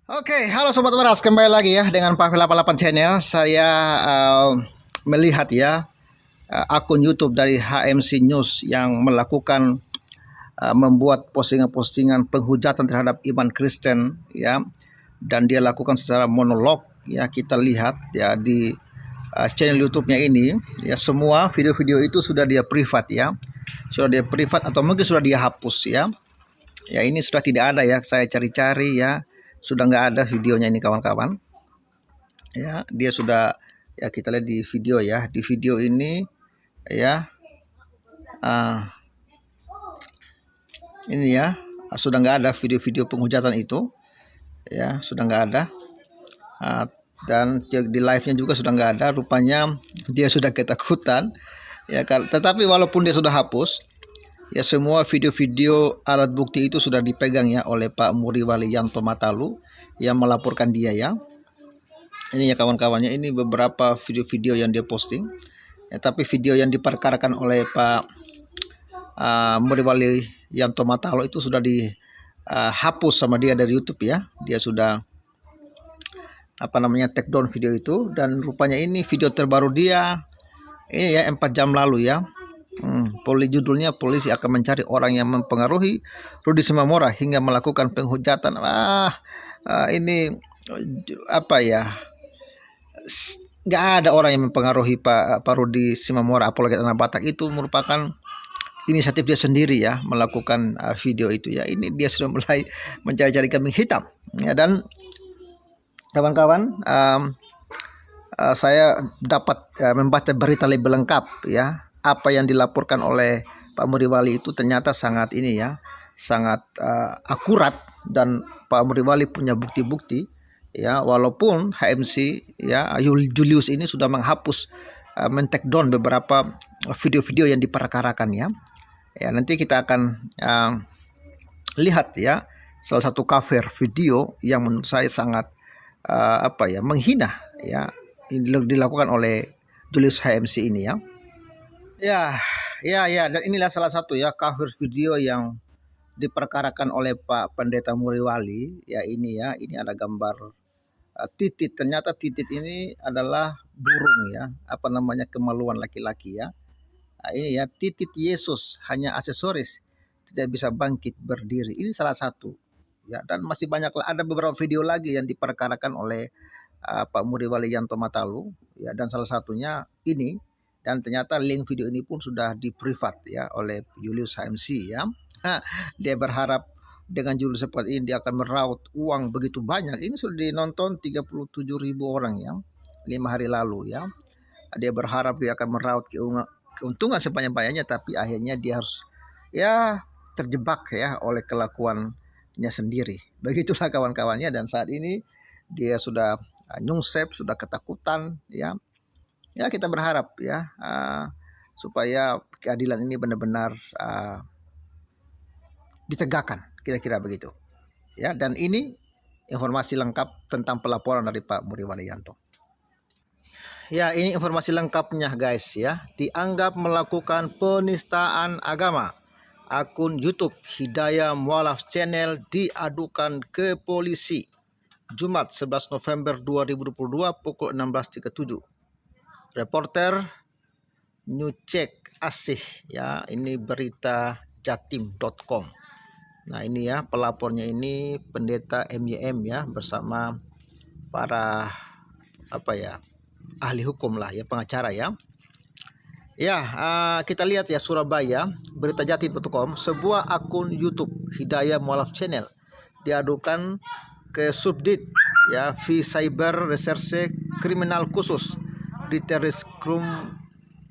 Oke, halo Sobat Meras, kembali lagi ya dengan Pavel 88 Channel. Saya melihat ya akun YouTube dari HMC News yang melakukan membuat postingan-postingan penghujatan terhadap iman Kristen ya, dan dia lakukan secara monolog ya. Kita lihat ya di channel YouTube-nya ini ya, semua video-video itu sudah dia privat ya, sudah dia privat atau mungkin sudah dia hapus ya. Ya ini sudah tidak ada ya, saya cari-cari ya, sudah nggak ada videonya ini kawan-kawan ya. Dia sudah ya, kita lihat di video ya, di video ini ya, ini ya, sudah nggak ada video-video penghujatan itu ya, sudah nggak ada. Dan di live-nya juga sudah nggak ada, rupanya dia sudah ketakutan ya. Tetapi walaupun dia sudah hapus ya, semua video-video alat bukti itu sudah dipegang ya oleh Pak Muriwali Yanto Matalu yang melaporkan dia ya. Ini ya kawan-kawannya, ini beberapa video-video yang dia posting ya, tapi video yang diperkarakan oleh Pak Muriwali Yanto Matalu itu sudah dihapus sama dia dari YouTube ya. Dia sudah take down video itu, dan rupanya ini video terbaru dia ini ya, 4 jam lalu ya. Judulnya polisi akan mencari orang yang mempengaruhi Rudy Simamora hingga melakukan penghujatan. Ini apa ya? Nggak ada orang yang mempengaruhi Pak Rudy Simamora, apalagi Tanah Batak. Itu merupakan inisiatif dia sendiri ya, melakukan video itu ya. Ini dia sudah mulai mencari-cari kambing hitam ya. Dan kawan-kawan, saya dapat membaca berita lebih lengkap ya. Apa yang dilaporkan oleh Pak Muriwali itu ternyata sangat ini ya, sangat akurat, dan Pak Muriwali punya bukti-bukti ya. Walaupun HMC ya, Julius ini sudah menghapus, men-take down beberapa video-video yang diperkarakan ya. Ya nanti kita akan lihat ya salah satu cover video yang menurut saya sangat menghina ya, dilakukan oleh Julius HMC ini ya. Ya, dan inilah salah satu ya cover video yang diperkarakan oleh Pak Pendeta Muriwali ya. Ini ada gambar titit. Ternyata titit ini adalah burung ya, kemaluan laki-laki ya. Ini ya, titit Yesus hanya aksesoris, tidak bisa bangkit berdiri. Ini salah satu ya, dan masih banyak, ada beberapa video lagi yang diperkarakan oleh Pak Muriwali Yanto Matalu ya, dan salah satunya ini. Dan ternyata link video ini pun sudah di privat ya oleh Julius HMC ya. Dia berharap dengan judul seperti ini dia akan meraup uang begitu banyak. Ini sudah dinonton 37.000 orang ya 5 hari lalu ya. Dia berharap dia akan meraup keuntungan sebanyak-banyaknya, tapi akhirnya dia harus ya terjebak ya oleh kelakuannya sendiri. Begitulah kawan-kawannya, dan saat ini dia sudah nyungsep, sudah ketakutan ya. Ya kita berharap ya supaya keadilan ini benar-benar ditegakkan, kira-kira begitu ya. Dan ini informasi lengkap tentang pelaporan dari Pak Muriwali Yanto. Ya, ini informasi lengkapnya guys ya. Dianggap melakukan penistaan agama, akun YouTube Hidayah Mualaf Channel diadukan ke polisi Jumat 11 November 2022 pukul 16.37. Reporter Nyucek Asih ya, ini berita jatim.com. Nah ini ya, pelapornya ini pendeta MYM ya, bersama para ahli hukum lah ya, pengacara ya. Kita lihat ya, Surabaya, berita jatim.com, sebuah akun YouTube Hidayah Mualaf Channel diadukan ke Subdit ya, V Cyber Reserse Kriminal Khusus di Reskrim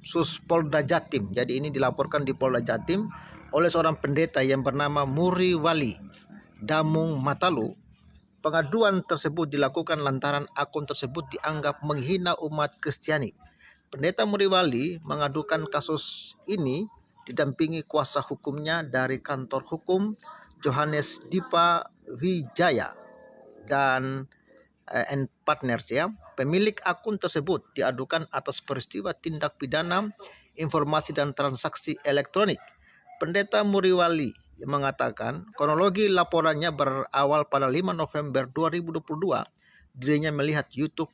Sus Polda Jatim. Jadi ini dilaporkan di Polda Jatim oleh seorang pendeta yang bernama Muriwali Damung Matalu. Pengaduan tersebut dilakukan lantaran akun tersebut dianggap menghina umat Kristiani. Pendeta Muriwali mengadukan kasus ini didampingi kuasa hukumnya dari kantor hukum Johannes Dipa Wijaya dan partners ya. Pemilik akun tersebut diadukan atas peristiwa tindak pidana informasi dan transaksi elektronik. Pendeta Muriwali mengatakan kronologi laporannya berawal pada 5 November 2022. Dirinya melihat YouTube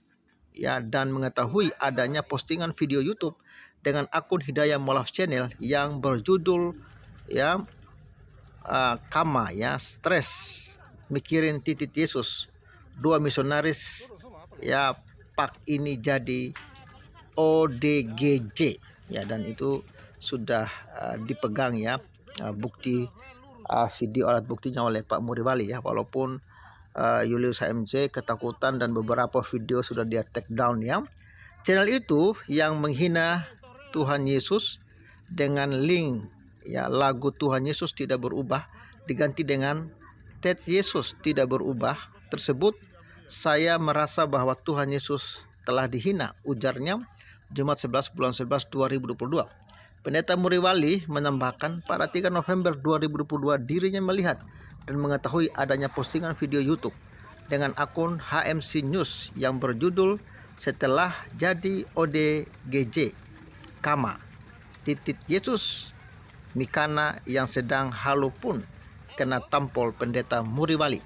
ya dan mengetahui adanya postingan video YouTube dengan akun Hidayah Mualaf Channel yang berjudul ya Kama ya stres mikirin titik Yesus. Dua misionaris ya pak ini jadi ODGJ ya, dan itu sudah dipegang ya bukti video alat buktinya oleh Pak Muriwali ya, walaupun Julius HMJ ketakutan dan beberapa video sudah dia take down ya. Channel itu yang menghina Tuhan Yesus dengan link ya lagu Tuhan Yesus tidak berubah diganti dengan Ted Yesus tidak berubah tersebut. Saya merasa bahwa Tuhan Yesus telah dihina, ujarnya Jumat 11 bulan 11 2022. Pendeta Muriwali menambahkan pada 3 November 2022 dirinya melihat dan mengetahui adanya postingan video YouTube dengan akun HMC News yang berjudul setelah jadi ODGJ Kama titik Yesus Mikana yang sedang halu pun kena tampol pendeta Muriwali.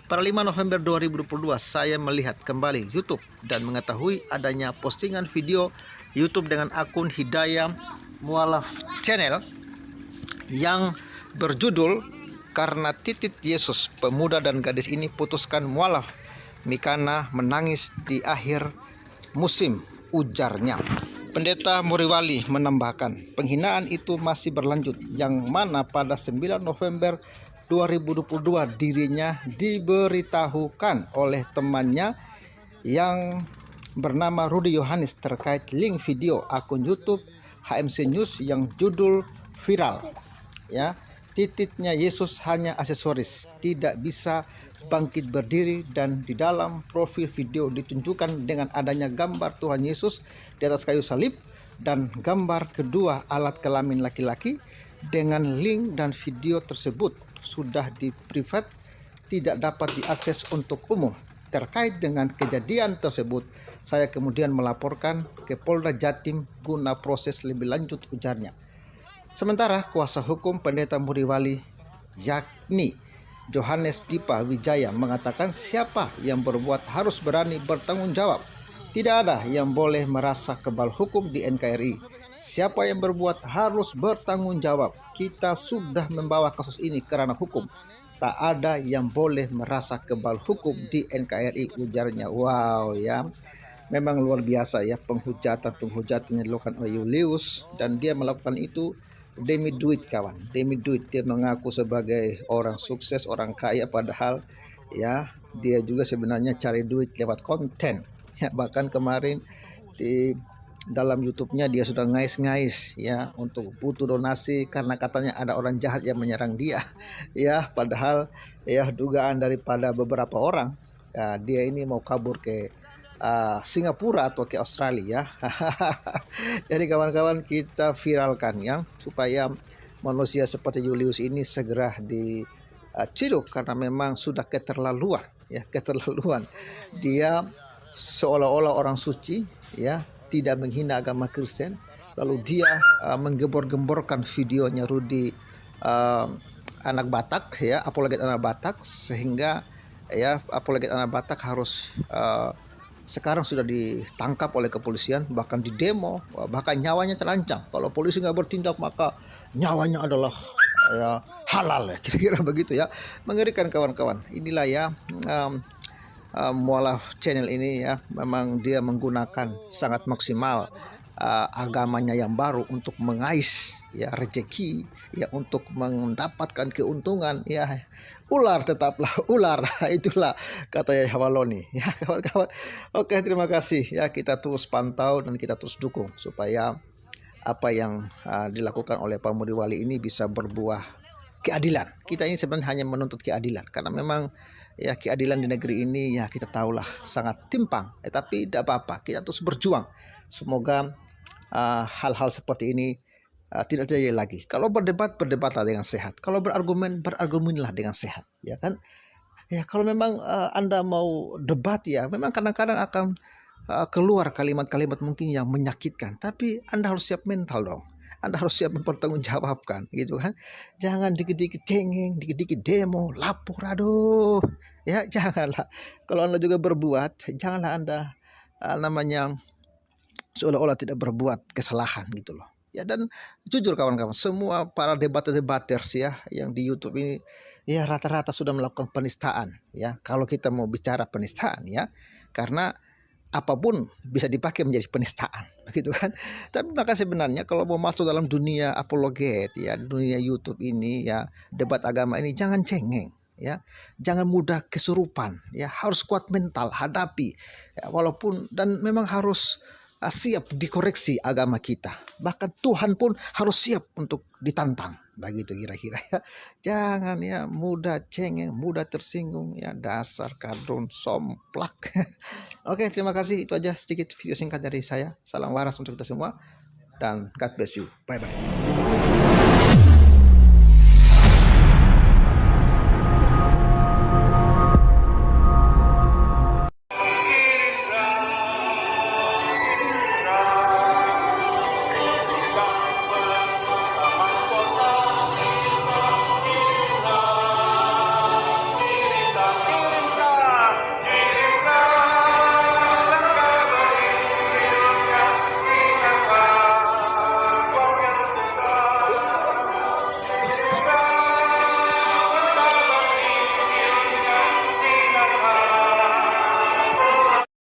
Pada 5 November 2022 saya melihat kembali YouTube dan mengetahui adanya postingan video YouTube dengan akun Hidayah Mualaf Channel yang berjudul karena titik Yesus pemuda dan gadis ini putuskan mualaf. Mikana menangis di akhir musim, ujarnya. Pendeta Muriwali menambahkan penghinaan itu masih berlanjut yang mana pada 9 November 2022 dirinya diberitahukan oleh temannya yang bernama Rudy Yohanes terkait link video akun YouTube HMC News yang judul viral ya, titiknya Yesus hanya aksesoris, tidak bisa bangkit berdiri, dan di dalam profil video ditunjukkan dengan adanya gambar Tuhan Yesus di atas kayu salib dan gambar kedua alat kelamin laki-laki. Dengan link dan video tersebut sudah di private, tidak dapat diakses untuk umum. Terkait dengan kejadian tersebut, saya kemudian melaporkan ke Polda Jatim guna proses lebih lanjut, ujarnya. Sementara kuasa hukum pendeta Muriwali yakni Johannes Dipa Wijaya mengatakan siapa yang berbuat harus berani bertanggung jawab. Tidak ada yang boleh merasa kebal hukum di NKRI. Siapa yang berbuat harus bertanggung jawab. Kita sudah membawa kasus ini ke ranah hukum. Tak ada yang boleh merasa kebal hukum di NKRI, ujarnya. Wow ya, memang luar biasa ya penghujatan yang dilakukan oleh Julius, dan dia melakukan itu demi duit kawan, demi duit. Dia mengaku sebagai orang sukses, orang kaya, padahal ya dia juga sebenarnya cari duit lewat konten ya. Bahkan kemarin di dalam YouTube-nya dia sudah ngais-ngais ya untuk butuh donasi karena katanya ada orang jahat yang menyerang dia ya, padahal ya dugaan daripada beberapa orang ya, dia ini mau kabur ke Singapura atau ke Australia. Jadi kawan-kawan, kita viralkan ya supaya manusia seperti Julius ini segera diciduk karena memang sudah keterlaluan ya, keterlaluan. Dia seolah-olah orang suci ya, tidak menghina agama Kristen, lalu dia menggembor-gemborkan videonya Rudy anak Batak ya, apologet anak Batak, sehingga ya apologet anak Batak harus sekarang sudah ditangkap oleh kepolisian, bahkan di demo, bahkan nyawanya terancam. Kalau polisi nggak bertindak maka nyawanya adalah ya halal ya, kira-kira begitu ya. Mengerikan kawan-kawan. Inilah ya Mualaf Channel ini ya, memang dia menggunakan sangat maksimal agamanya yang baru untuk mengais ya rezeki ya, untuk mendapatkan keuntungan ya. Ular tetaplah ular, itulah kata Yahya Waloni ya kawan-kawan. Oke, terima kasih ya, kita terus pantau dan kita terus dukung supaya apa yang dilakukan oleh Pak Muriwali ini bisa berbuah keadilan. Kita ini sebenarnya hanya menuntut keadilan karena memang ya keadilan di negeri ini ya kita tahulah sangat timpang, tapi tidak apa-apa, kita terus berjuang. Semoga hal-hal seperti ini tidak terjadi lagi. Kalau berdebat, berdebatlah dengan sehat. Kalau berargumen, berargumenlah dengan sehat, ya kan? Ya kalau memang Anda mau debat ya, memang kadang-kadang akan keluar kalimat-kalimat mungkin yang menyakitkan, tapi Anda harus siap mental dong. Anda harus siap mempertanggungjawabkan gitu kan. Jangan dikit-dikit cengeng, dikit-dikit demo, lapor, aduh. Ya, janganlah. Kalau Anda juga berbuat, janganlah Anda namanya seolah-olah tidak berbuat kesalahan gitu loh. Ya, dan jujur kawan-kawan, semua para debater-debaters ya yang di YouTube ini ya rata-rata sudah melakukan penistaan ya. Kalau kita mau bicara penistaan ya, karena apapun bisa dipakai menjadi penistaan begitu kan. Tapi maka sebenarnya kalau mau masuk dalam dunia apologet ya, dunia YouTube ini ya, debat agama ini, jangan cengeng ya, jangan mudah kesurupan ya, harus kuat mental hadapi ya, walaupun, dan memang harus siap dikoreksi agama kita. Bahkan Tuhan pun harus siap untuk ditantang. Begitu kira-kira ya. Jangan ya mudah cengeng, mudah tersinggung ya, dasar kardun somplak. Oke, terima kasih. Itu aja sedikit video singkat dari saya. Salam waras untuk kita semua dan God bless you. Bye bye.